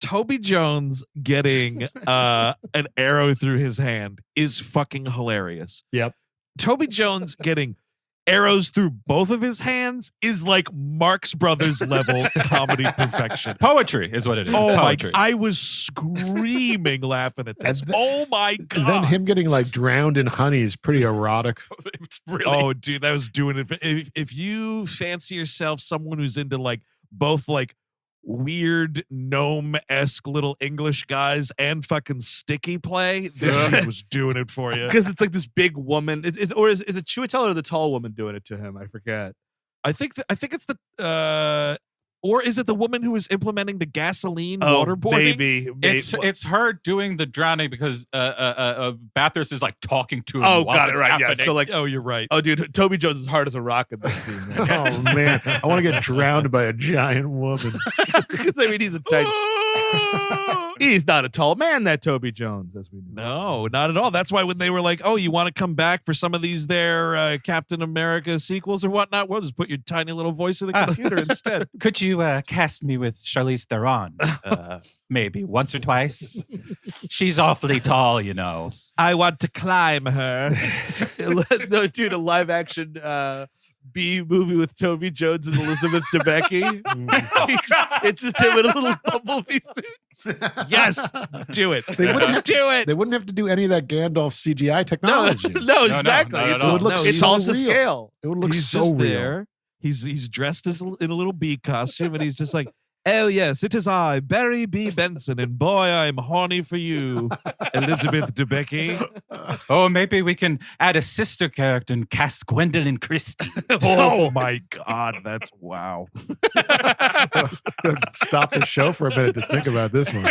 Toby Jones getting an arrow through his hand is fucking hilarious. Yep. Toby Jones getting arrows through both of his hands is like Marx Brothers level comedy perfection. Poetry is what it is. Oh Poetry. my! I was screaming laughing at this. Oh my god! And then him getting like drowned in honey is pretty erotic. It's really. Oh, dude, that was doing it. If you fancy yourself someone who's into like both like weird gnome-esque little English guys and fucking sticky play, this scene was doing it for you. Because it's like this big woman. Is it Chiwetel or the tall woman doing it to him? I forget. I think it's the or is it the woman who is implementing the gasoline waterboarding? Maybe. It's her doing the drowning because Bathurst is like talking to him. Oh, while got it it's right. happening. Yeah. So like, oh, you're right. Oh, dude, Toby Jones is hard as a rock in this scene. Man. Oh man, I want to get drowned by a giant woman. Because I mean, he's a tight. He's not a tall man, that Toby Jones, as we know. No, not at all. That's why when they were like, "Oh, you want to come back for some of these there Captain America sequels or whatnot?" We'll just put your tiny little voice in the computer instead. Could you cast me with Charlize Theron? Maybe once or twice. She's awfully tall, you know. I want to climb her. No, dude, a live action B movie with Toby Jones and Elizabeth Debicki. It's just him in a little bumblebee suit. Yes, do it. They wouldn't have do it. They wouldn't have to do any of that Gandalf CGI technology. No, exactly. no, It no, would look so tall to real. scale. It would look He's so just real. there. He's dressed as in a little bee costume, and he's just like, "Oh yes, it is I, Barry B. Benson, and boy, I'm horny for you, Elizabeth Debicki." Oh, maybe we can add a sister character and cast Gwendolyn Christie. Oh my God, that's wow. Stop the show for a minute to think about this one.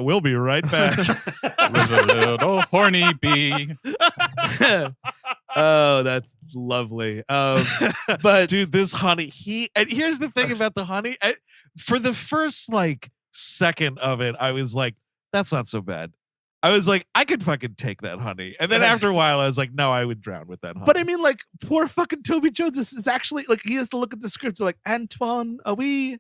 We'll be right back. Was a little horny bee. Oh, that's lovely. But Dude, this honey, and here's the thing about the honey. For the first like second of it, I was like, that's not so bad. I was like, I could fucking take that honey. And then after a while, I was like, no, I would drown with that honey. But I mean, like, poor fucking Toby Jones is actually like, he has to look at the script like, Antoine, are we?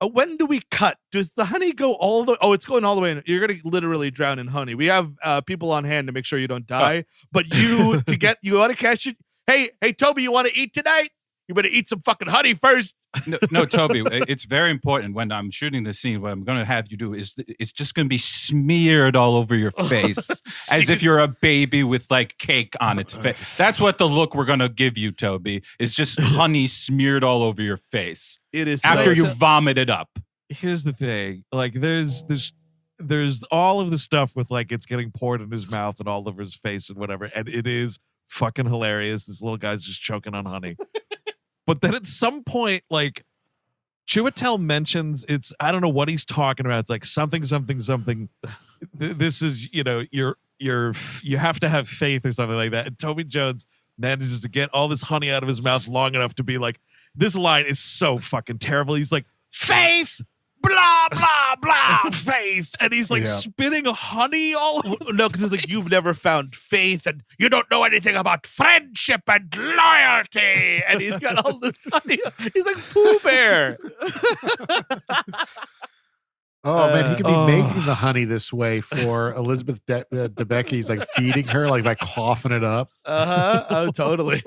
When do we cut? Does the honey go all the? Oh, it's going all the way in. You're gonna literally drown in honey. We have people on hand to make sure you don't die. But you want to catch it. Hey, Toby, you want to eat tonight? You better eat some fucking honey first. No, Toby, it's very important when I'm shooting the scene. What I'm going to have you do is it's just going to be smeared all over your face as if you're a baby with like cake on its face. That's what the look we're going to give you, Toby, is just honey smeared all over your face. It is after you vomit it up. Here's the thing. Like, there's all of the stuff with like it's getting poured in his mouth and all over his face and whatever. And it is fucking hilarious. This little guy's just choking on honey. But then at some point, like, Chiwetel mentions I don't know what he's talking about. It's like something. This is, you know, you have to have faith or something like that. And Toby Jones manages to get all this honey out of his mouth long enough to be like, this line is so fucking terrible. He's like, faith, blah, blah, blah, faith. And he's like spitting honey all over. No, because it's like, you've never found faith and you don't know anything about friendship and loyalty. And he's got all this honey. He's like Pooh Bear. Oh man, he could be making the honey this way for Elizabeth Debicki. He's like feeding her, like by coughing it up. Oh, totally.